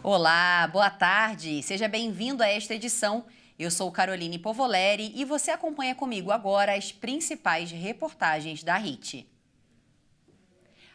Olá, boa tarde. Seja bem-vindo a esta edição. Eu sou Caroline Povoleri e você acompanha comigo agora as principais reportagens da RIT.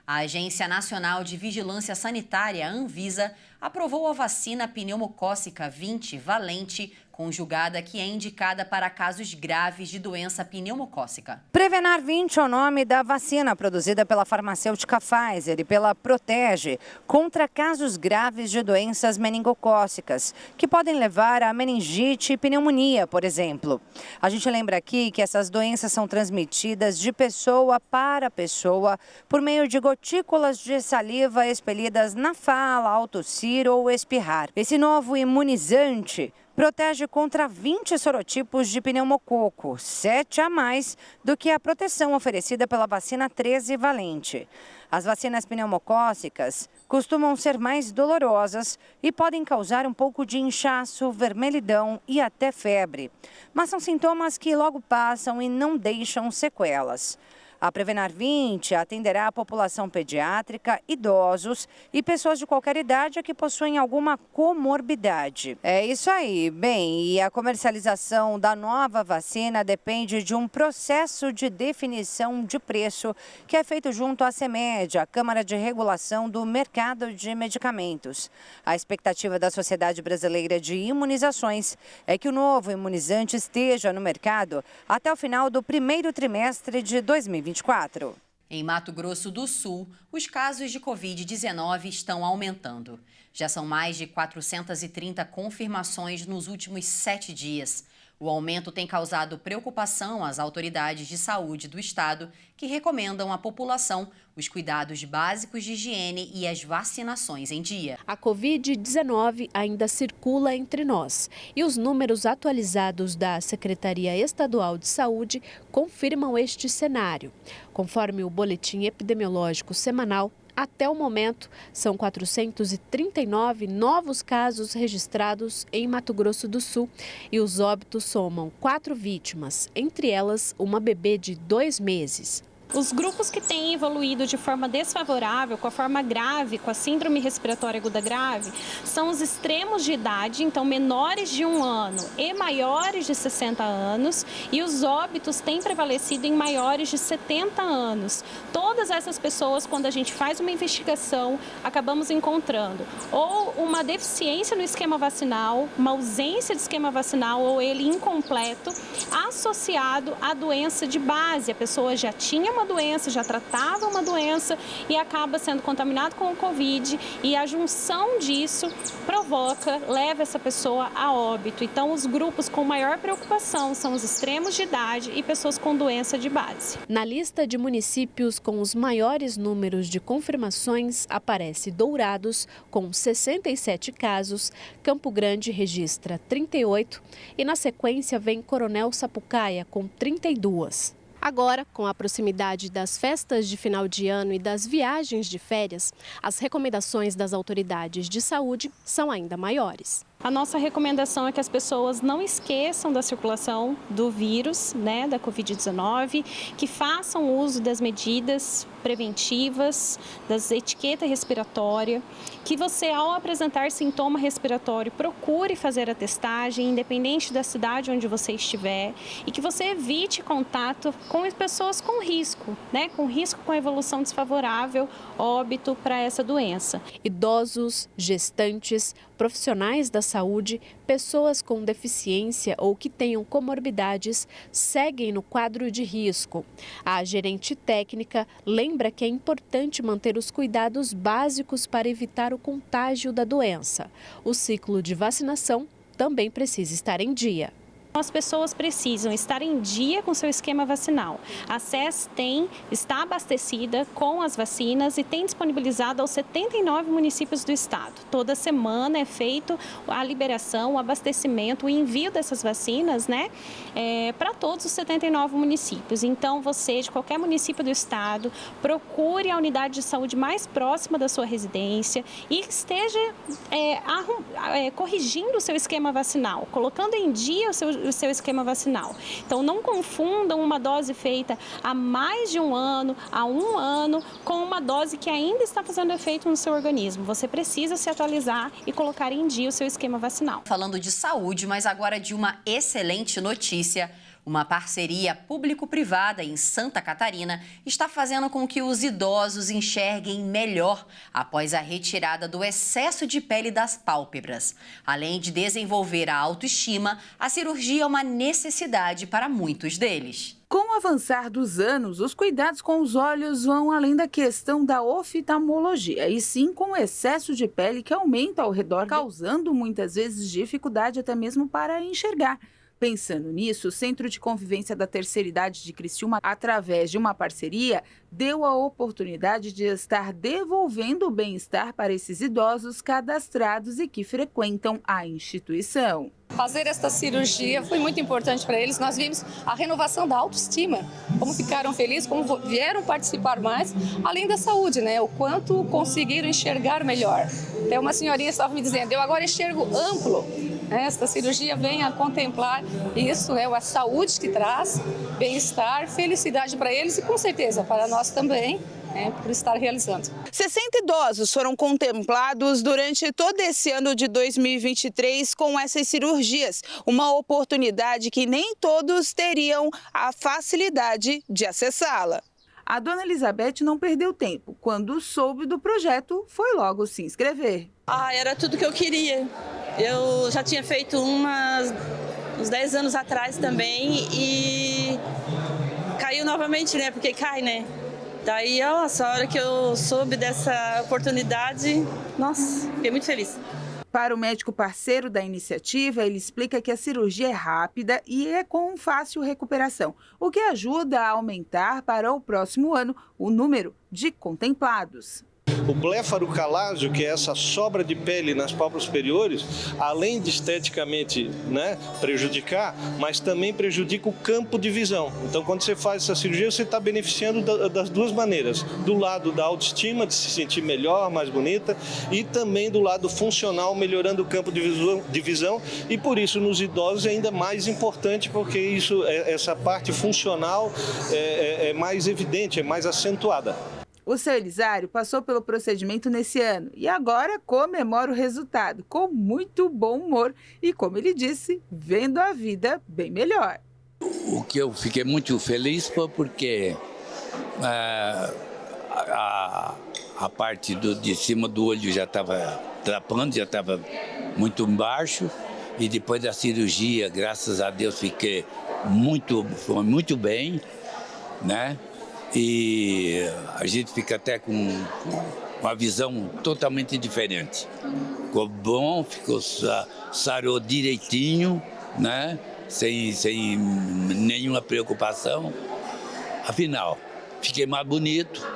A Agência Nacional de Vigilância Sanitária, Anvisa, aprovou a vacina pneumocócica 20 valente, conjugada, que é indicada para casos graves de doença pneumocócica. Prevenar 20 é o nome da vacina produzida pela farmacêutica Pfizer e pela Protege contra casos graves de doenças meningocócicas, que podem levar a meningite e pneumonia, por exemplo. A gente lembra aqui que essas doenças são transmitidas de pessoa para pessoa por meio de gotículas de saliva expelidas na fala ao tossir ou espirrar. Esse novo imunizante protege contra 20 sorotipos de pneumococo, 7 a mais do que a proteção oferecida pela vacina 13 valente. As vacinas pneumocócicas costumam ser mais dolorosas e podem causar um pouco de inchaço, vermelhidão e até febre. Mas são sintomas que logo passam e não deixam sequelas. A Prevenar 20 atenderá a população pediátrica, idosos e pessoas de qualquer idade que possuem alguma comorbidade. É isso aí. Bem, e a comercialização da nova vacina depende de um processo de definição de preço que é feito junto à CEMED, a Câmara de Regulação do Mercado de Medicamentos. A expectativa da Sociedade Brasileira de Imunizações é que o novo imunizante esteja no mercado até o final do primeiro trimestre de 2024. Em Mato Grosso do Sul, os casos de Covid-19 estão aumentando. Já são mais de 430 confirmações nos últimos 7 dias. O aumento tem causado preocupação às autoridades de saúde do estado, que recomendam à população os cuidados básicos de higiene e as vacinações em dia. A Covid-19 ainda circula entre nós e os números atualizados da Secretaria Estadual de Saúde confirmam este cenário. Conforme o boletim epidemiológico semanal, até o momento, são 439 novos casos registrados em Mato Grosso do Sul e os óbitos somam 4 vítimas, entre elas uma bebê de 2 meses. Os grupos que têm evoluído de forma desfavorável, com a forma grave, com a síndrome respiratória aguda grave, são os extremos de idade, então menores de 1 ano e maiores de 60 anos, e os óbitos têm prevalecido em maiores de 70 anos. Todas essas pessoas, quando a gente faz uma investigação, acabamos encontrando ou uma deficiência no esquema vacinal, uma ausência de esquema vacinal ou ele incompleto, associado à doença de base. A pessoa já tinha uma doença, já tratava uma doença e acaba sendo contaminado com o Covid, e a junção disso leva essa pessoa a óbito. Então, os grupos com maior preocupação são os extremos de idade e pessoas com doença de base. Na lista de municípios com os maiores números de confirmações aparece Dourados, com 67 casos, Campo Grande registra 38 e na sequência vem Coronel Sapucaia, com 32. Agora, com a proximidade das festas de final de ano e das viagens de férias, as recomendações das autoridades de saúde são ainda maiores. A nossa recomendação é que as pessoas não esqueçam da circulação do vírus, da Covid-19, que façam uso das medidas preventivas, das etiquetas respiratórias, que você, ao apresentar sintoma respiratório, procure fazer a testagem, independente da cidade onde você estiver, e que você evite contato com as pessoas com risco, com evolução desfavorável, óbito para essa doença. Idosos, gestantes, profissionais da saúde, pessoas com deficiência ou que tenham comorbidades seguem no quadro de risco. A gerente técnica lembra que é importante manter os cuidados básicos para evitar o contágio da doença. O ciclo de vacinação também precisa estar em dia. As pessoas precisam estar em dia com seu esquema vacinal. A SES está abastecida com as vacinas e tem disponibilizado aos 79 municípios do estado. Toda semana é feito a liberação, o abastecimento, o envio dessas vacinas, para todos os 79 municípios. Então, você, de qualquer município do estado, procure a unidade de saúde mais próxima da sua residência e esteja corrigindo o seu esquema vacinal, colocando em dia o seu esquema vacinal. Então, não confundam uma dose feita há mais de um ano, há um ano, com uma dose que ainda está fazendo efeito no seu organismo. Você precisa se atualizar e colocar em dia o seu esquema vacinal. Falando de saúde, mas agora de uma excelente notícia. Uma parceria público-privada em Santa Catarina está fazendo com que os idosos enxerguem melhor após a retirada do excesso de pele das pálpebras. Além de desenvolver a autoestima, a cirurgia é uma necessidade para muitos deles. Com o avançar dos anos, os cuidados com os olhos vão além da questão da oftalmologia, e sim com o excesso de pele que aumenta ao redor, causando muitas vezes dificuldade até mesmo para enxergar. Pensando nisso, o Centro de Convivência da Terceira Idade de Criciúma, através de uma parceria, deu a oportunidade de estar devolvendo o bem-estar para esses idosos cadastrados e que frequentam a instituição. Fazer esta cirurgia foi muito importante para eles. Nós vimos a renovação da autoestima, como ficaram felizes, como vieram participar mais, além da saúde, né? O quanto conseguiram enxergar melhor. Até uma senhorinha estava me dizendo, eu agora enxergo amplo. Esta cirurgia vem a contemplar isso, né? A saúde que traz, bem-estar, felicidade para eles e com certeza para nós também, por estar realizando. 60 idosos foram contemplados durante todo esse ano de 2023 com essas cirurgias, uma oportunidade que nem todos teriam a facilidade de acessá-la. A dona Elizabeth não perdeu tempo. Quando soube do projeto, foi logo se inscrever. Era tudo que eu queria. Eu já tinha feito uns 10 anos atrás também e caiu novamente, né? Porque cai, né? Daí, a hora que eu soube dessa oportunidade, nossa, fiquei muito feliz. Para o médico parceiro da iniciativa, ele explica que a cirurgia é rápida e é com fácil recuperação, o que ajuda a aumentar para o próximo ano o número de contemplados. O blefarocalásico, que é essa sobra de pele nas pálpebras superiores, além de esteticamente, prejudicar, mas também prejudica o campo de visão. Então, quando você faz essa cirurgia, você está beneficiando das duas maneiras. Do lado da autoestima, de se sentir melhor, mais bonita, e também do lado funcional, melhorando o campo de visão. E por isso, nos idosos, é ainda mais importante, porque essa parte funcional é mais evidente, é mais acentuada. O seu Elisário passou pelo procedimento nesse ano e agora comemora o resultado com muito bom humor e, como ele disse, vendo a vida bem melhor. O que eu fiquei muito feliz foi porque a parte de cima do olho já estava trapando, já estava muito baixo e depois da cirurgia, graças a Deus, fiquei foi muito bem, né? E a gente fica até com uma visão totalmente diferente. Ficou bom, sarou direitinho, né? Sem nenhuma preocupação. Afinal, fiquei mais bonito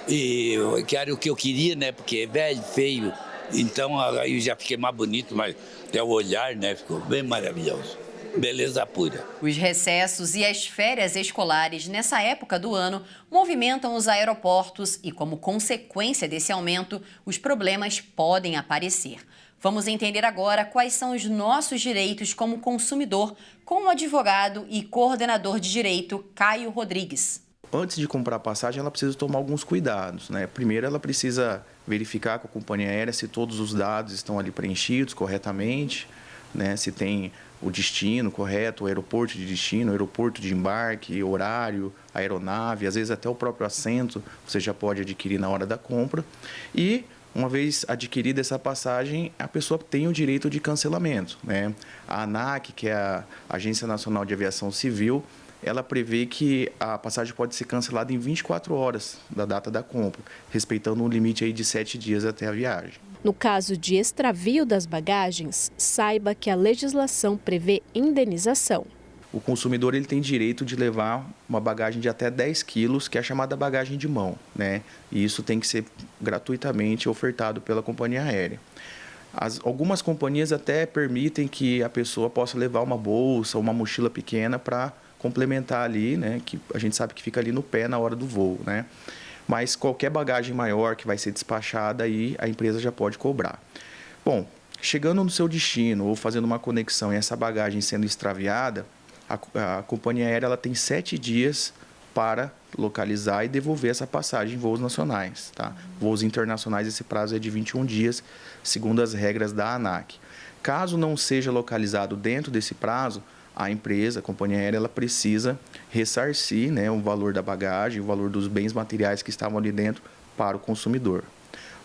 e que era o que eu queria, né? Porque é velho, feio, então aí eu já fiquei mais bonito, mas até o olhar, né? Ficou bem maravilhoso. Beleza pura. Os recessos e as férias escolares nessa época do ano movimentam os aeroportos e, como consequência desse aumento, os problemas podem aparecer. Vamos entender agora quais são os nossos direitos como consumidor com o advogado e coordenador de direito Caio Rodrigues. Antes de comprar a passagem, ela precisa tomar alguns cuidados, né? Primeiro, ela precisa verificar com a companhia aérea se todos os dados estão ali preenchidos corretamente, né? Se tem o destino correto, o aeroporto de destino, o aeroporto de embarque, horário, aeronave, às vezes até o próprio assento você já pode adquirir na hora da compra. E, uma vez adquirida essa passagem, a pessoa tem o direito de cancelamento, né? A ANAC, que é a Agência Nacional de Aviação Civil, ela prevê que a passagem pode ser cancelada em 24 horas da data da compra, respeitando um limite aí de 7 dias até a viagem. No caso de extravio das bagagens, saiba que a legislação prevê indenização. O consumidor ele tem direito de levar uma bagagem de até 10 quilos, que é a chamada bagagem de mão, né? E isso tem que ser gratuitamente ofertado pela companhia aérea. Algumas companhias até permitem que a pessoa possa levar uma bolsa ou uma mochila pequena para complementar ali, né? Que a gente sabe que fica ali no pé na hora do voo, né? Mas qualquer bagagem maior que vai ser despachada, aí a empresa já pode cobrar. Bom, Chegando no seu destino ou fazendo uma conexão e essa bagagem sendo extraviada, a companhia aérea ela tem 7 dias para localizar e devolver essa passagem em voos nacionais. Tá? Voos internacionais, esse prazo é de 21 dias, segundo as regras da ANAC. Caso não seja localizado dentro desse prazo, a empresa, a companhia aérea, ela precisa ressarcir, né, o valor da bagagem, o valor dos bens materiais que estavam ali dentro para o consumidor.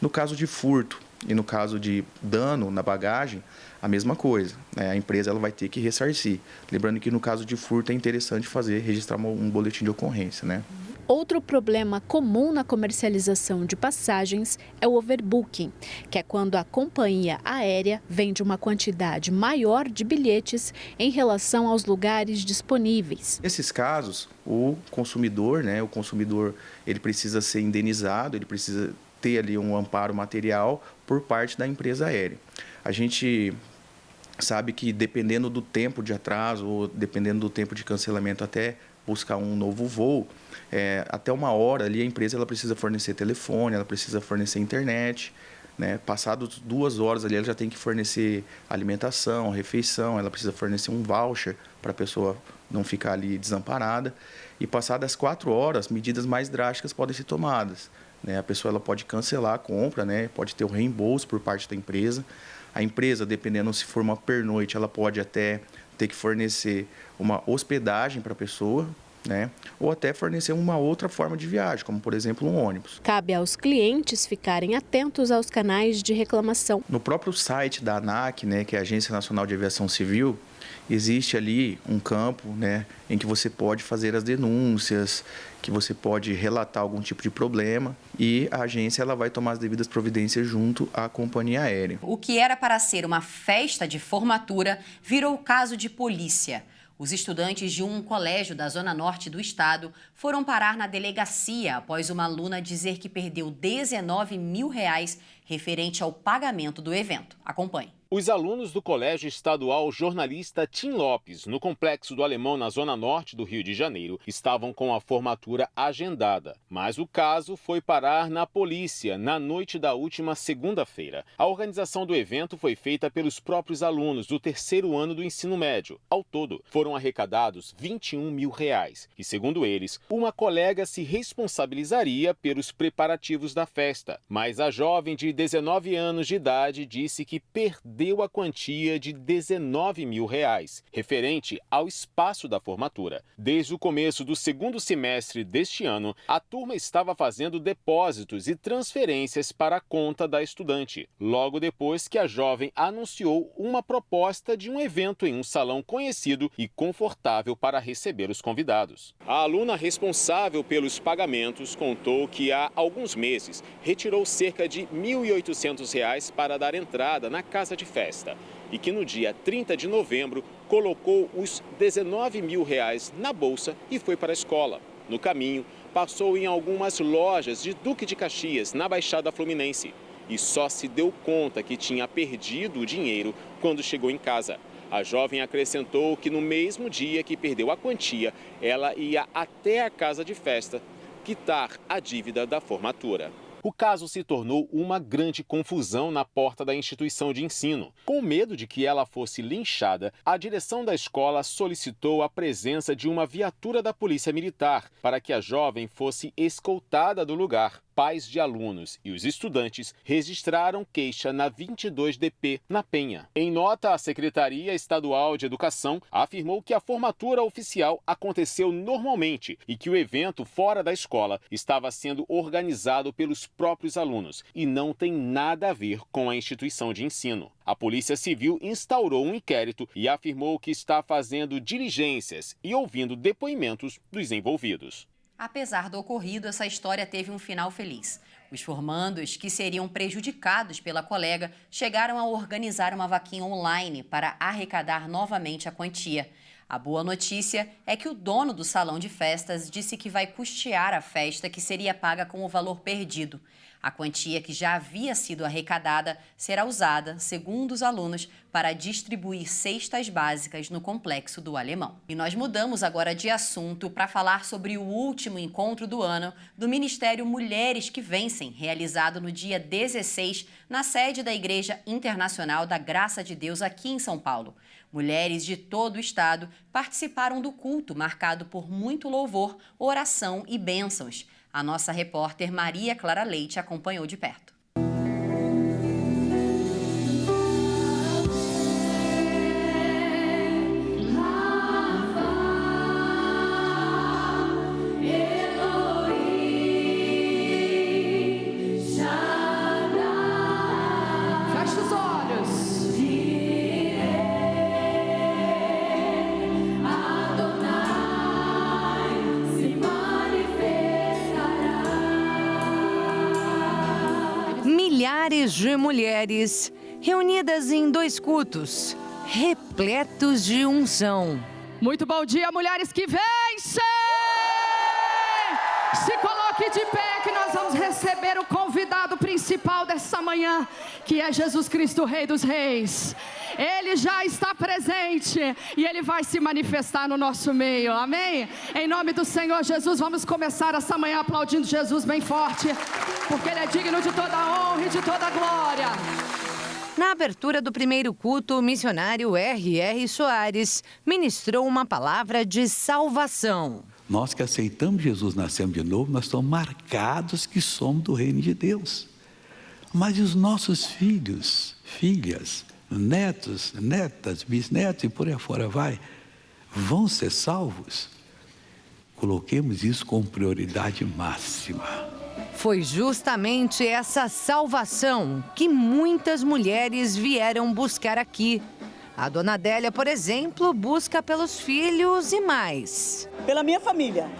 No caso de furto e no caso de dano na bagagem, a mesma coisa, né? A empresa ela vai ter que ressarcir. Lembrando que no caso de furto é interessante registrar um boletim de ocorrência, né? Outro problema comum na comercialização de passagens é o overbooking, que é quando a companhia aérea vende uma quantidade maior de bilhetes em relação aos lugares disponíveis. Nesses casos, o consumidor, né, ele precisa ser indenizado, ele precisa ter ali um amparo material por parte da empresa aérea. A gente sabe que dependendo do tempo de atraso ou dependendo do tempo de cancelamento até buscar um novo voo, até 1 hora ali a empresa ela precisa fornecer telefone, ela precisa fornecer internet, né? Passados 2 horas ali ela já tem que fornecer alimentação, refeição, ela precisa fornecer um voucher para a pessoa não ficar ali desamparada. E passadas 4 horas, medidas mais drásticas podem ser tomadas, né? A pessoa ela pode cancelar a compra, né? Pode ter o reembolso por parte da empresa. A empresa, dependendo se for uma pernoite, ela pode até ter que fornecer uma hospedagem para a pessoa, né? Ou até fornecer uma outra forma de viagem, como por exemplo um ônibus. Cabe aos clientes ficarem atentos aos canais de reclamação. No próprio site da ANAC, né, que é a Agência Nacional de Aviação Civil, existe ali um campo, né, em que você pode fazer as denúncias, que você pode relatar algum tipo de problema e a agência ela vai tomar as devidas providências junto à companhia aérea. O que era para ser uma festa de formatura virou caso de polícia. Os estudantes de um colégio da zona norte do estado foram parar na delegacia após uma aluna dizer que perdeu R$19 mil referente ao pagamento do evento. Acompanhe. Os alunos do Colégio Estadual Jornalista Tim Lopes, no Complexo do Alemão, na zona norte do Rio de Janeiro, estavam com a formatura agendada. Mas o caso foi parar na polícia na noite da última segunda-feira. A organização do evento foi feita pelos próprios alunos do 3º ano do ensino médio. Ao todo, foram arrecadados R$21 mil. E, segundo eles, uma colega se responsabilizaria pelos preparativos da festa. Mas a jovem de 19 anos de idade disse que perdeu a quantia de R$19 mil, referente ao espaço da formatura. Desde o começo do 2º semestre deste ano, a turma estava fazendo depósitos e transferências para a conta da estudante, logo depois que a jovem anunciou uma proposta de um evento em um salão conhecido e confortável para receber os convidados. A aluna responsável pelos pagamentos contou que há alguns meses retirou cerca de R$1.800 para dar entrada na casa de festa e que no dia 30 de novembro colocou os R$19 mil na bolsa e foi para a escola. No caminho, passou em algumas lojas de Duque de Caxias, na Baixada Fluminense, e só se deu conta que tinha perdido o dinheiro quando chegou em casa. A jovem acrescentou que no mesmo dia que perdeu a quantia, ela ia até a casa de festa quitar a dívida da formatura. O caso se tornou uma grande confusão na porta da instituição de ensino. Com medo de que ela fosse linchada, a direção da escola solicitou a presença de uma viatura da Polícia Militar para que a jovem fosse escoltada do lugar. Pais de alunos e os estudantes registraram queixa na 22DP, na Penha. Em nota, a Secretaria Estadual de Educação afirmou que a formatura oficial aconteceu normalmente e que o evento fora da escola estava sendo organizado pelos próprios alunos e não tem nada a ver com a instituição de ensino. A Polícia Civil instaurou um inquérito e afirmou que está fazendo diligências e ouvindo depoimentos dos envolvidos. Apesar do ocorrido, essa história teve um final feliz. Os formandos, que seriam prejudicados pela colega, chegaram a organizar uma vaquinha online para arrecadar novamente a quantia. A boa notícia é que o dono do salão de festas disse que vai custear a festa que seria paga com o valor perdido. A quantia que já havia sido arrecadada será usada, segundo os alunos, para distribuir cestas básicas no Complexo do Alemão. E nós mudamos agora de assunto para falar sobre o último encontro do ano do Ministério Mulheres que Vencem, realizado no dia 16, na sede da Igreja Internacional da Graça de Deus aqui em São Paulo. Mulheres de todo o estado participaram do culto, marcado por muito louvor, oração e bênçãos. A nossa repórter Maria Clara Leite acompanhou de perto. Fecha os olhos. Milhares de mulheres reunidas em 2 cultos, repletos de unção. Muito bom dia, mulheres que vencem! Se coloque de pé que nós vamos receber o convidado principal dessa manhã, que é Jesus Cristo, Rei dos Reis. Ele já está presente e Ele vai se manifestar no nosso meio, amém? Em nome do Senhor Jesus, vamos começar essa manhã aplaudindo Jesus bem forte, porque Ele é digno de toda a honra e de toda a glória. Na abertura do primeiro culto, o missionário R.R. Soares ministrou uma palavra de salvação. Nós que aceitamos Jesus, nascemos de novo, nós estamos marcados que somos do reino de Deus. Mas e os nossos filhos, filhas, netos, netas, bisnetos e por aí fora vai, vão ser salvos? Coloquemos isso como prioridade máxima. Foi justamente essa salvação que muitas mulheres vieram buscar aqui. A dona Adélia, por exemplo, busca pelos filhos e mais. Pela minha família,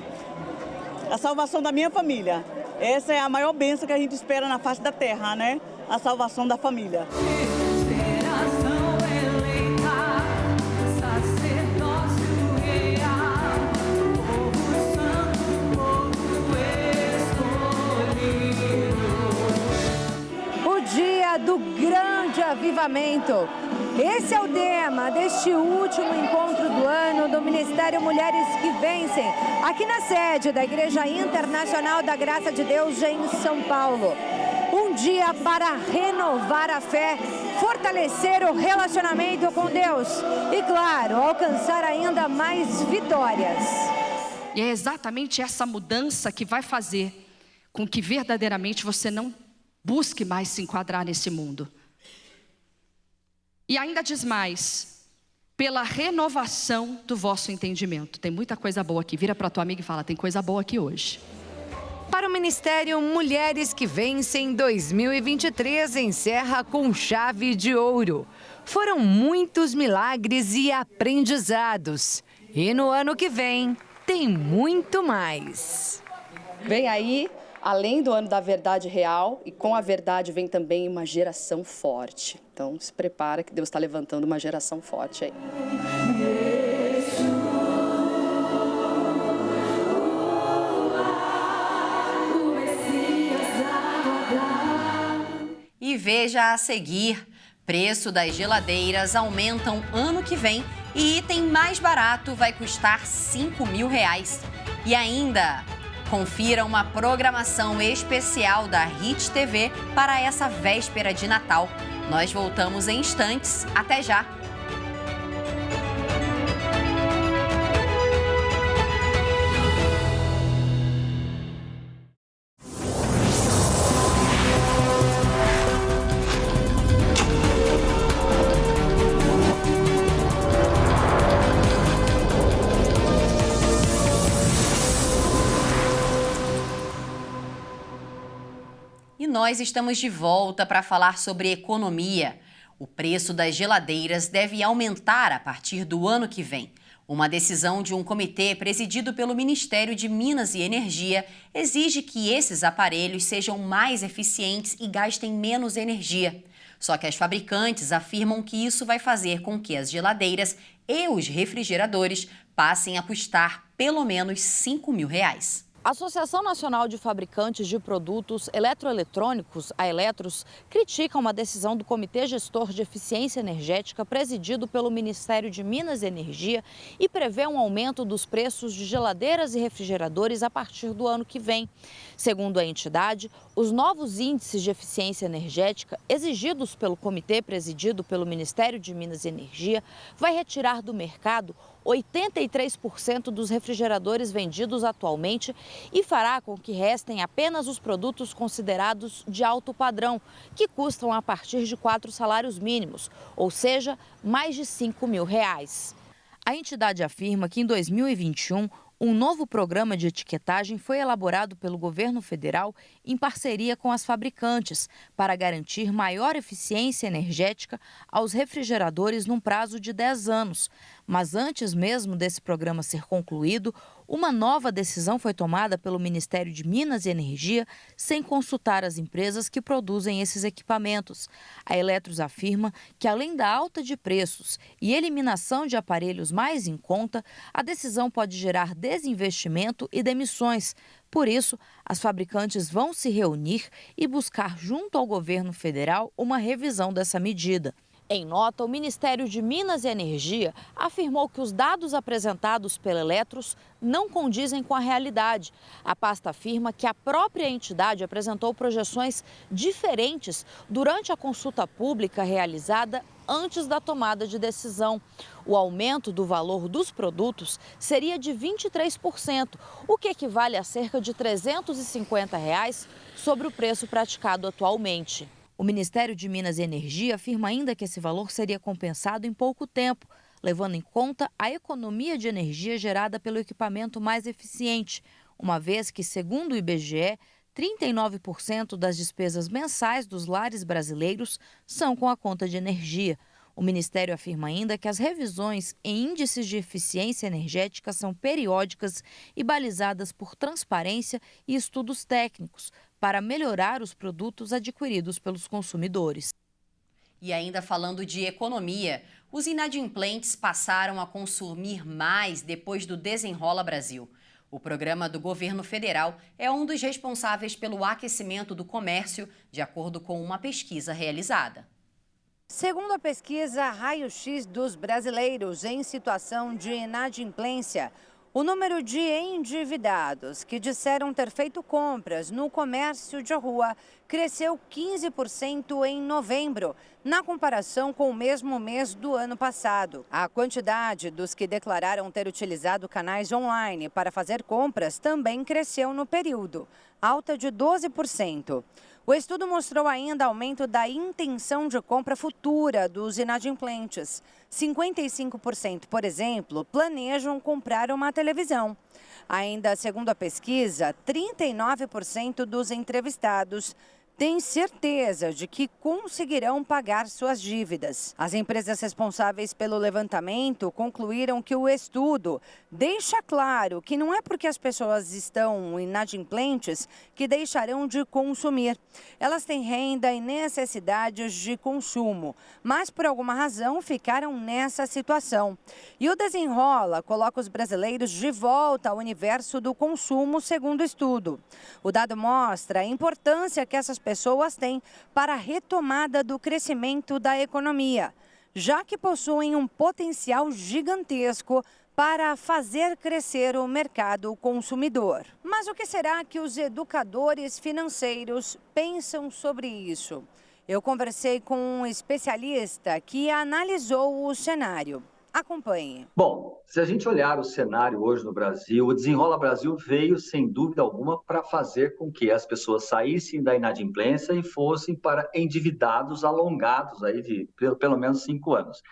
a salvação da minha família. Essa é a maior bênção que a gente espera na face da terra, né? A salvação da família. O dia do grande avivamento. Esse é o tema deste último encontro do ano do Ministério Mulheres que Vencem, aqui na sede da Igreja Internacional da Graça de Deus em São Paulo. Um dia para renovar a fé, fortalecer o relacionamento com Deus e, claro, alcançar ainda mais vitórias. E é exatamente essa mudança que vai fazer com que verdadeiramente você não busque mais se enquadrar nesse mundo. E ainda diz mais, pela renovação do vosso entendimento. Tem muita coisa boa aqui. Vira para tua amiga e fala, tem coisa boa aqui hoje. Para o Ministério Mulheres que Vencem 2023 encerra com chave de ouro. Foram muitos milagres e aprendizados. E no ano que vem, tem muito mais. Vem aí, além do ano da verdade real, e com a verdade vem também uma geração forte. Então se prepara que Deus está levantando uma geração forte aí. E veja a seguir, preço das geladeiras aumentam ano que vem e item mais barato vai custar R$5.000. E ainda, confira uma programação especial da Hit TV para essa véspera de Natal. Nós voltamos em instantes. Até já! Nós estamos de volta para falar sobre economia. O preço das geladeiras deve aumentar a partir do ano que vem. Uma decisão de um comitê presidido pelo Ministério de Minas e Energia exige que esses aparelhos sejam mais eficientes e gastem menos energia. Só que as fabricantes afirmam que isso vai fazer com que as geladeiras e os refrigeradores passem a custar pelo menos R$5.000. A Associação Nacional de Fabricantes de Produtos Eletroeletrônicos, a Eletros, critica uma decisão do Comitê Gestor de Eficiência Energética, presidido pelo Ministério de Minas e Energia, e prevê um aumento dos preços de geladeiras e refrigeradores a partir do ano que vem. Segundo a entidade, os novos índices de eficiência energética exigidos pelo comitê presidido pelo Ministério de Minas e Energia vai retirar do mercado 83% dos refrigeradores vendidos atualmente e fará com que restem apenas os produtos considerados de alto padrão, que custam a partir de 4 salários mínimos, ou seja, mais de R$5 mil. A entidade afirma que em 2021, um novo programa de etiquetagem foi elaborado pelo governo federal em parceria com as fabricantes para garantir maior eficiência energética aos refrigeradores num prazo de 10 anos. Mas antes mesmo desse programa ser concluído, uma nova decisão foi tomada pelo Ministério de Minas e Energia sem consultar as empresas que produzem esses equipamentos. A Eletros afirma que, além da alta de preços e eliminação de aparelhos mais em conta, a decisão pode gerar desinvestimento e demissões. Por isso, as fabricantes vão se reunir e buscar junto ao governo federal uma revisão dessa medida. Em nota, o Ministério de Minas e Energia afirmou que os dados apresentados pela Eletros não condizem com a realidade. A pasta afirma que a própria entidade apresentou projeções diferentes durante a consulta pública realizada antes da tomada de decisão. O aumento do valor dos produtos seria de 23%, o que equivale a cerca de R$ 350 sobre o preço praticado atualmente. O Ministério de Minas e Energia afirma ainda que esse valor seria compensado em pouco tempo, levando em conta a economia de energia gerada pelo equipamento mais eficiente, uma vez que, segundo o IBGE, 39% das despesas mensais dos lares brasileiros são com a conta de energia. O Ministério afirma ainda que as revisões em índices de eficiência energética são periódicas e balizadas por transparência e estudos técnicos para melhorar os produtos adquiridos pelos consumidores. E ainda falando de economia, os inadimplentes passaram a consumir mais depois do Desenrola Brasil. O programa do governo federal é um dos responsáveis pelo aquecimento do comércio, de acordo com uma pesquisa realizada. Segundo a pesquisa Raio-X dos brasileiros em situação de inadimplência, o número de endividados que disseram ter feito compras no comércio de rua cresceu 15% em novembro, na comparação com o mesmo mês do ano passado. A quantidade dos que declararam ter utilizado canais online para fazer compras também cresceu no período, alta de 12%. O estudo mostrou ainda aumento da intenção de compra futura dos inadimplentes. 55%, por exemplo, planejam comprar uma televisão. Ainda segundo a pesquisa, 39% dos entrevistados têm certeza de que conseguirão pagar suas dívidas. As empresas responsáveis pelo levantamento concluíram que o estudo deixa claro que não é porque as pessoas estão inadimplentes que deixarão de consumir. Elas têm renda e necessidades de consumo, mas por alguma razão ficaram nessa situação. E o Desenrola coloca os brasileiros de volta ao universo do consumo, segundo o estudo. O dado mostra a importância que essas pessoas têm para a retomada do crescimento da economia, já que possuem um potencial gigantesco para fazer crescer o mercado consumidor. Mas o que será que os educadores financeiros pensam sobre isso? Eu conversei com um especialista que analisou o cenário. Acompanhe. Bom, se a gente olhar o cenário hoje no Brasil, o Desenrola Brasil veio, sem dúvida alguma, para fazer com que as pessoas saíssem da inadimplência e fossem para endividados alongados aí de pelo menos 5 anos.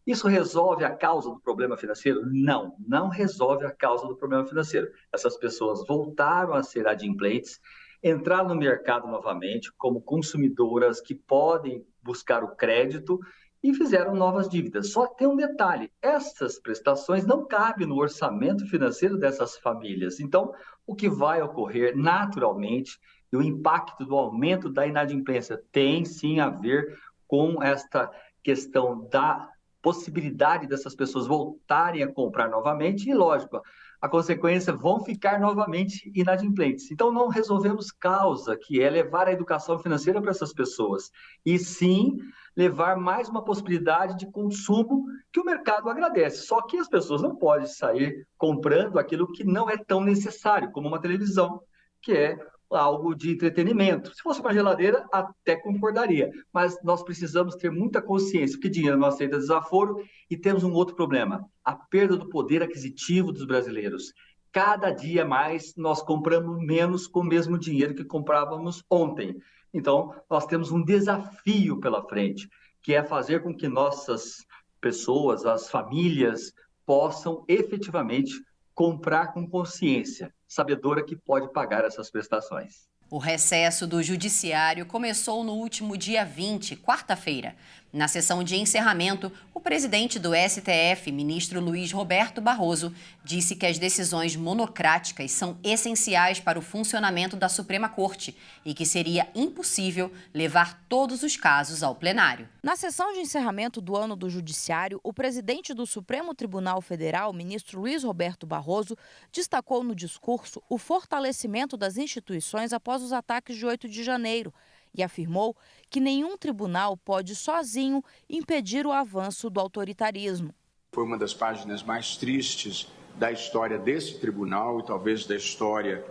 Isso resolve a causa do problema financeiro? Não, não resolve a causa do problema financeiro. Essas pessoas voltaram a ser adimplentes, entraram no mercado novamente como consumidoras que podem buscar o crédito e fizeram novas dívidas. Só tem um detalhe, essas prestações não cabem no orçamento financeiro dessas famílias. Então, o que vai ocorrer naturalmente, e o impacto do aumento da inadimplência tem sim a ver com esta questão da possibilidade dessas pessoas voltarem a comprar novamente e, lógico, a consequência, vão ficar novamente inadimplentes. Então, não resolvemos causa, que é levar a educação financeira para essas pessoas, e sim levar mais uma possibilidade de consumo que o mercado agradece. Só que as pessoas não podem sair comprando aquilo que não é tão necessário, como uma televisão, que é algo de entretenimento. Se fosse uma geladeira, até concordaria. Mas nós precisamos ter muita consciência, porque dinheiro não aceita desaforo, e temos um outro problema, a perda do poder aquisitivo dos brasileiros. Cada dia mais nós compramos menos com o mesmo dinheiro que comprávamos ontem. Então, nós temos um desafio pela frente, que é fazer com que nossas pessoas, as famílias, possam efetivamente comprar com consciência, sabedora que pode pagar essas prestações. O recesso do Judiciário começou no último dia 20, quarta-feira. Na sessão de encerramento, o presidente do STF, ministro Luiz Roberto Barroso, disse que as decisões monocráticas são essenciais para o funcionamento da Suprema Corte e que seria impossível levar todos os casos ao plenário. Na sessão de encerramento do ano do Judiciário, o presidente do Supremo Tribunal Federal, ministro Luiz Roberto Barroso, destacou no discurso o fortalecimento das instituições após os ataques de 8 de janeiro e afirmou que nenhum tribunal pode sozinho impedir o avanço do autoritarismo. Foi uma das páginas mais tristes da história desse tribunal e talvez da história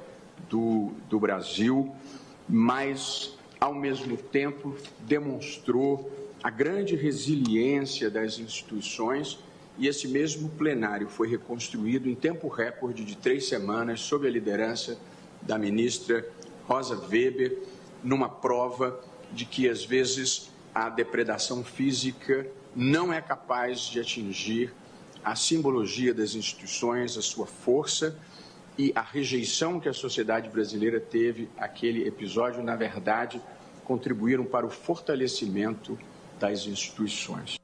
do Brasil, mas, ao mesmo tempo, demonstrou a grande resiliência das instituições, e esse mesmo plenário foi reconstruído em tempo recorde de 3 semanas sob a liderança da ministra Rosa Weber, numa prova de que, às vezes, a depredação física não é capaz de atingir a simbologia das instituições, a sua força, e a rejeição que a sociedade brasileira teve àquele episódio, na verdade, contribuíram para o fortalecimento das instituições.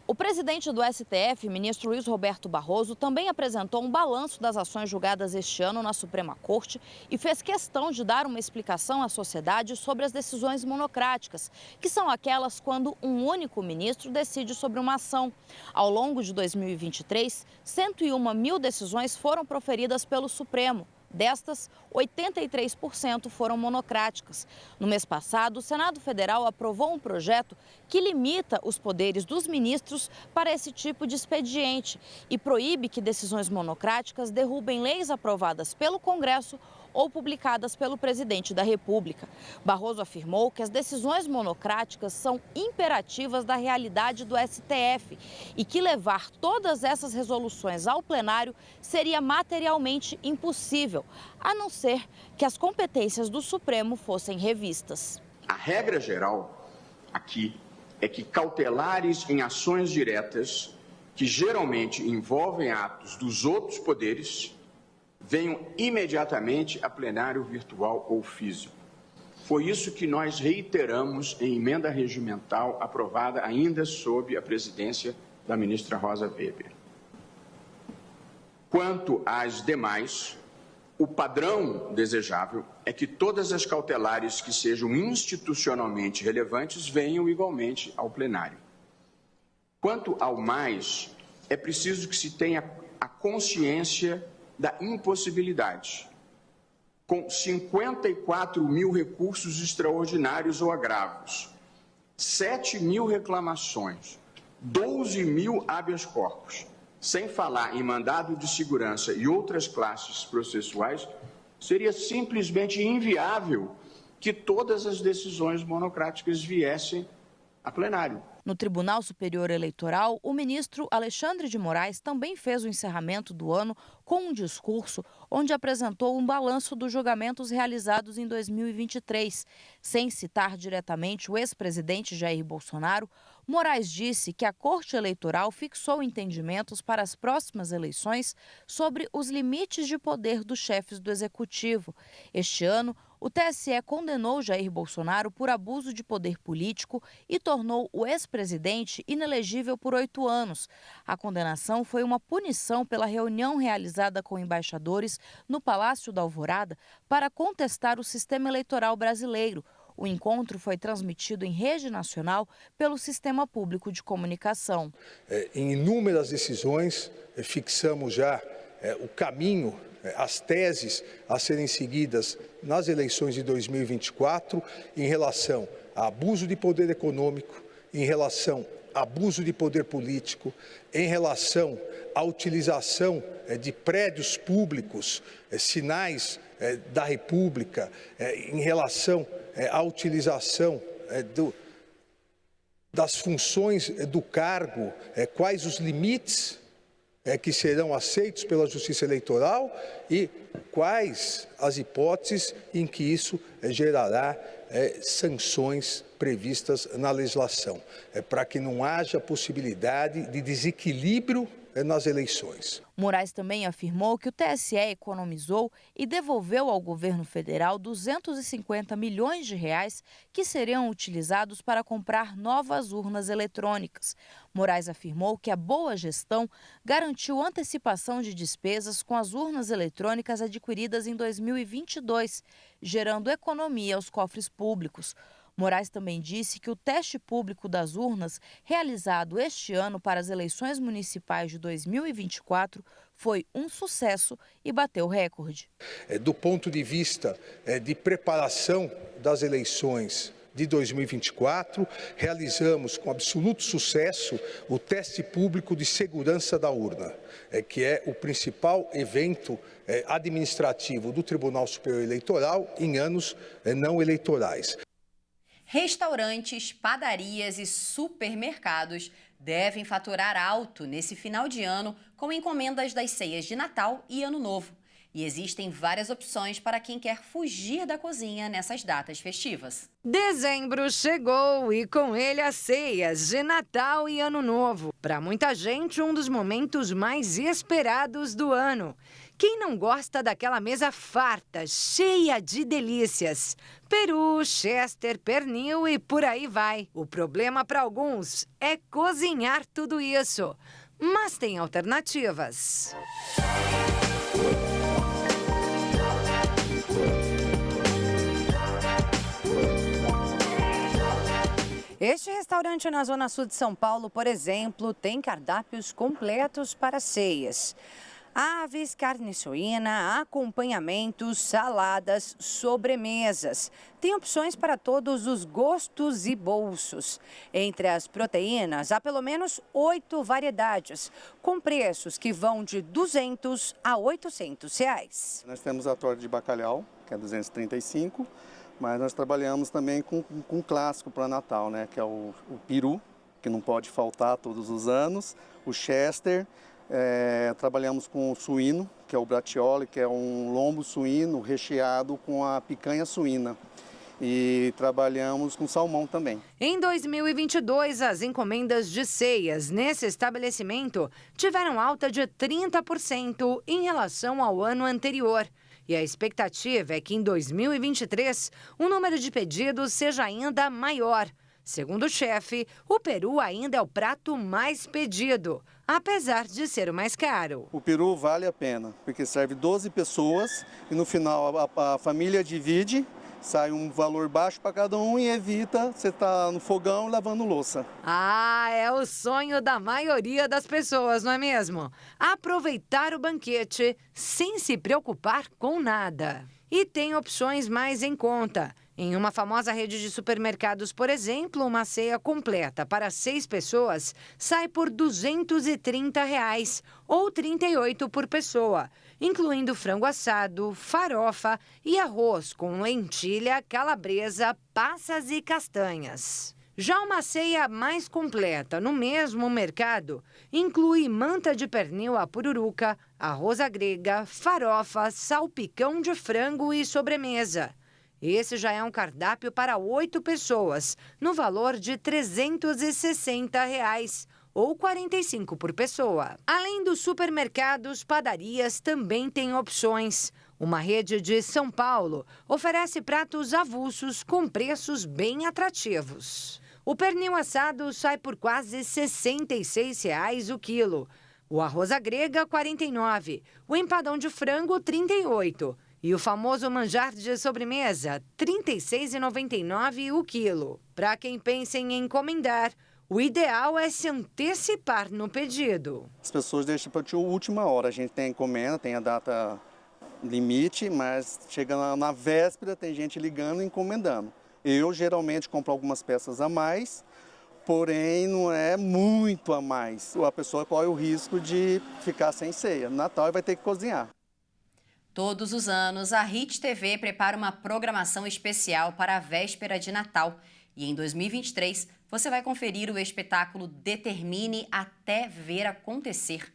O presidente do STF, ministro Luiz Roberto Barroso, também apresentou um balanço das ações julgadas este ano na Suprema Corte e fez questão de dar uma explicação à sociedade sobre as decisões monocráticas, que são aquelas quando um único ministro decide sobre uma ação. Ao longo de 2023, 101 mil decisões foram proferidas pelo Supremo. Destas, 83% foram monocráticas. No mês passado, o Senado Federal aprovou um projeto que limita os poderes dos ministros para esse tipo de expediente e proíbe que decisões monocráticas derrubem leis aprovadas pelo Congresso ou publicadas pelo presidente da República. Barroso afirmou que as decisões monocráticas são imperativas da realidade do STF e que levar todas essas resoluções ao plenário seria materialmente impossível, a não ser que as competências do Supremo fossem revistas. A regra geral aqui é que cautelares em ações diretas, que geralmente envolvem atos dos outros poderes, venham imediatamente a plenário virtual ou físico. Foi isso que nós reiteramos em emenda regimental aprovada ainda sob a presidência da ministra Rosa Weber. Quanto às demais, o padrão desejável é que todas as cautelares que sejam institucionalmente relevantes venham igualmente ao plenário. Quanto ao mais, é preciso que se tenha a consciência da impossibilidade. Com 54 mil recursos extraordinários ou agravos, 7 mil reclamações, 12 mil habeas corpus, sem falar em mandado de segurança e outras classes processuais, seria simplesmente inviável que todas as decisões monocráticas viessem a plenário. No Tribunal Superior Eleitoral, o ministro Alexandre de Moraes também fez o encerramento do ano com um discurso onde apresentou um balanço dos julgamentos realizados em 2023. Sem citar diretamente o ex-presidente Jair Bolsonaro, Moraes disse que a Corte Eleitoral fixou entendimentos para as próximas eleições sobre os limites de poder dos chefes do Executivo. Este ano, o TSE condenou Jair Bolsonaro por abuso de poder político e tornou o ex-presidente inelegível por 8 anos. A condenação foi uma punição pela reunião realizada com embaixadores no Palácio da Alvorada para contestar o sistema eleitoral brasileiro. O encontro foi transmitido em rede nacional pelo Sistema Público de Comunicação. Em inúmeras decisões, fixamos já o caminho, as teses a serem seguidas nas eleições de 2024 em relação a abuso de poder econômico, em relação a abuso de poder político, em relação à utilização de prédios públicos, sinais da República, em relação à utilização das funções do cargo, quais os limites que serão aceitos pela Justiça Eleitoral e quais as hipóteses em que isso gerará sanções previstas na legislação, para que não haja possibilidade de desequilíbrio nas eleições. Moraes também afirmou que o TSE economizou e devolveu ao governo federal 250 milhões de reais que seriam utilizados para comprar novas urnas eletrônicas. Moraes afirmou que a boa gestão garantiu antecipação de despesas com as urnas eletrônicas adquiridas em 2022, gerando economia aos cofres públicos. Moraes também disse que o teste público das urnas, realizado este ano para as eleições municipais de 2024, foi um sucesso e bateu recorde. Do ponto de vista de preparação das eleições de 2024, realizamos com absoluto sucesso o teste público de segurança da urna, que é o principal evento administrativo do Tribunal Superior Eleitoral em anos não eleitorais. Restaurantes, padarias e supermercados devem faturar alto nesse final de ano com encomendas das ceias de Natal e Ano Novo. E existem várias opções para quem quer fugir da cozinha nessas datas festivas. Dezembro chegou e com ele as ceias de Natal e Ano Novo. Para muita gente, um dos momentos mais esperados do ano. Quem não gosta daquela mesa farta, cheia de delícias? Peru, chester, pernil e por aí vai. O problema para alguns é cozinhar tudo isso. Mas tem alternativas. Este restaurante na Zona Sul de São Paulo, por exemplo, tem cardápios completos para ceias. Aves, carne suína, acompanhamentos, saladas, sobremesas. Tem opções para todos os gostos e bolsos. Entre as proteínas, há pelo menos 8 variedades, com preços que vão de R$ 200 a R$ 800 reais. Nós temos a torta de bacalhau, que é 235, mas nós trabalhamos também com um clássico para Natal, né? Que é o peru, que não pode faltar todos os anos, o chester. Trabalhamos com o suíno, que é o bratioli, que é um lombo suíno recheado com a picanha suína. E trabalhamos com salmão também. Em 2022, as encomendas de ceias nesse estabelecimento tiveram alta de 30% em relação ao ano anterior. E a expectativa é que em 2023 o número de pedidos seja ainda maior. Segundo o chefe, o peru ainda é o prato mais pedido, apesar de ser o mais caro. O peru vale a pena, porque serve 12 pessoas e no final a família divide, sai um valor baixo para cada um e evita você estar no fogão lavando louça. Ah, é o sonho da maioria das pessoas, não é mesmo? Aproveitar o banquete sem se preocupar com nada. E tem opções mais em conta. Em uma famosa rede de supermercados, por exemplo, uma ceia completa para 6 pessoas sai por R$ 230 reais, ou R$ 38 por pessoa, incluindo frango assado, farofa e arroz com lentilha, calabresa, passas e castanhas. Já uma ceia mais completa no mesmo mercado inclui manta de pernil à pururuca, arroz à grega, farofa, salpicão de frango e sobremesa. Esse já é um cardápio para 8 pessoas, no valor de R$ 360 reais, ou R$ 45 por pessoa. Além dos supermercados, padarias também têm opções. Uma rede de São Paulo oferece pratos avulsos com preços bem atrativos. O pernil assado sai por quase R$ 66 reais o quilo. O arroz à grega, R$ 49. O empadão de frango, R$ 38. E o famoso manjar de sobremesa, R$ 36,99 o quilo. Para quem pensa em encomendar, o ideal é se antecipar no pedido. As pessoas deixam para a última hora. A gente tem a encomenda, tem a data limite, mas chega na véspera, tem gente ligando e encomendando. Eu geralmente compro algumas peças a mais, porém não é muito a mais. A pessoa corre o risco de ficar sem ceia. No Natal vai ter que cozinhar. Todos os anos, a Hit TV prepara uma programação especial para a véspera de Natal. E em 2023, você vai conferir o espetáculo Determine até ver acontecer.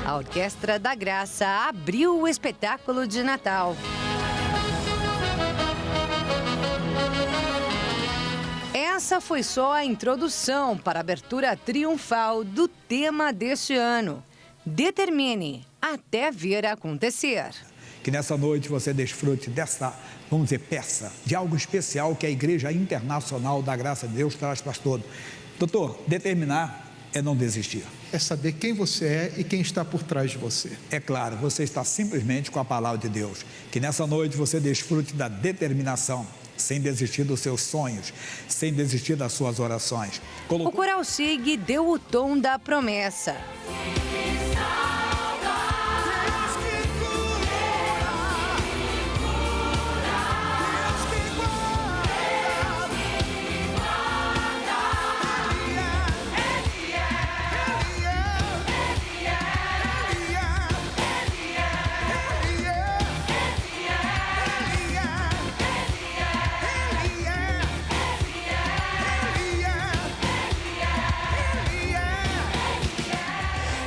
A Orquestra da Graça abriu o espetáculo de Natal. Essa foi só a introdução para a abertura triunfal do tema deste ano. Determine até ver acontecer. Que nessa noite você desfrute dessa, vamos dizer, peça de algo especial que a Igreja Internacional da Graça de Deus traz para todos. Doutor, determinar é não desistir. É saber quem você é e quem está por trás de você. É claro, você está simplesmente com a palavra de Deus. Que nessa noite você desfrute da determinação, sem desistir dos seus sonhos, sem desistir das suas orações. O Coral SIG deu o tom da promessa.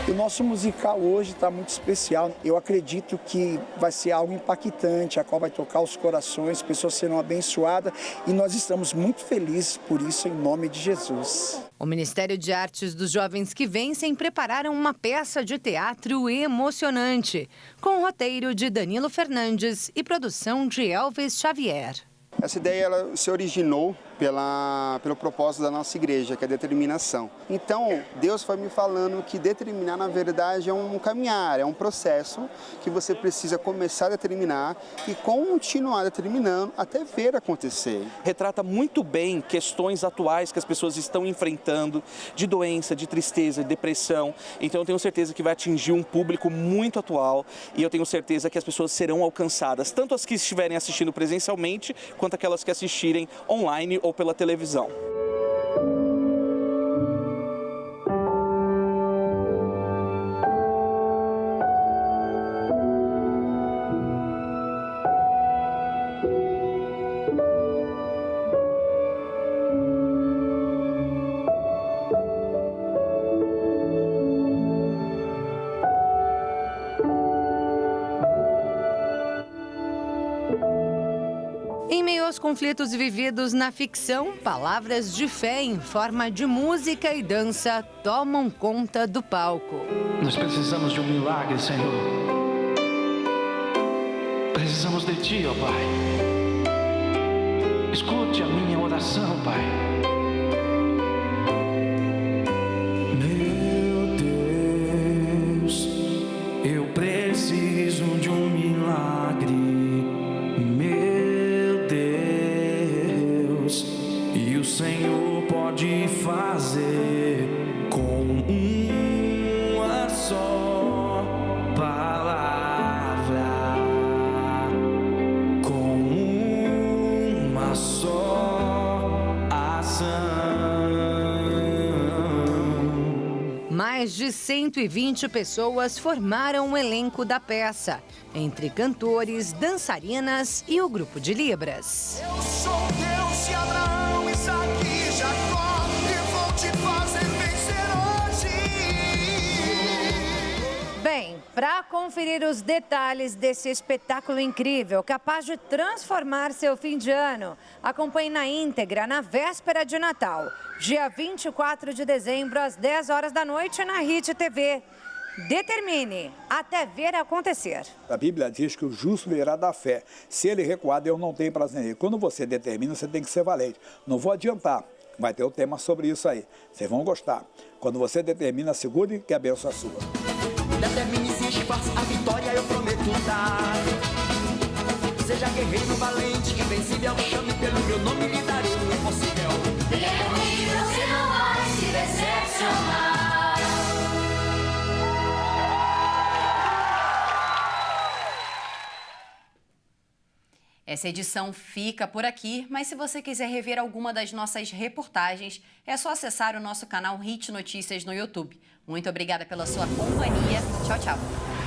O nosso musical hoje está muito especial. Eu acredito que vai ser algo impactante, a qual vai tocar os corações, pessoas serão abençoadas e nós estamos muito felizes por isso, em nome de Jesus. O Ministério de Artes dos Jovens que Vencem prepararam uma peça de teatro emocionante, com roteiro de Danilo Fernandes e produção de Elvis Xavier. Essa ideia ela se originou pelo propósito da nossa igreja, que é a determinação. Então, Deus foi me falando que determinar, na verdade, é um caminhar, é um processo que você precisa começar a determinar e continuar determinando até ver acontecer. Retrata muito bem questões atuais que as pessoas estão enfrentando, de doença, de tristeza, de depressão. Então, eu tenho certeza que vai atingir um público muito atual e eu tenho certeza que as pessoas serão alcançadas, tanto as que estiverem assistindo presencialmente, quanto aquelas que assistirem online ou pela televisão. Em meio aos conflitos vividos na ficção, palavras de fé em forma de música e dança tomam conta do palco. Nós precisamos de um milagre, Senhor. Precisamos de Ti, ó Pai. Escute a minha oração, Pai. Meu Deus, eu preciso de um milagre. E o Senhor pode fazer com uma só palavra, com uma só ação. Mais de 120 pessoas formaram o elenco da peça, entre cantores, dançarinas e o grupo de Libras. Eu sou Deus de Abraão, Isaque e Jacó, e vou te fazer vencer hoje. Bem, para conferir os detalhes desse espetáculo incrível, capaz de transformar seu fim de ano, acompanhe na íntegra na véspera de Natal, dia 24 de dezembro, às 10 horas da noite, na Hit TV. Determine até ver acontecer. A Bíblia diz que o justo viverá da fé. Se ele recuar, Deus não tem prazer nele. Quando você determina, você tem que ser valente. Não vou adiantar, vai ter um tema sobre isso aí. Vocês vão gostar. Quando você determina, segure que a bênção é sua. Determine, se esforce, a vitória eu prometo dar. Seja guerreiro valente, invencível, chame pelo meu nome, lhe darei o impossível. Determine, você não vai se decepcionar. Essa edição fica por aqui, mas se você quiser rever alguma das nossas reportagens, é só acessar o nosso canal HIT Notícias no YouTube. Muito obrigada pela sua companhia. Tchau, tchau.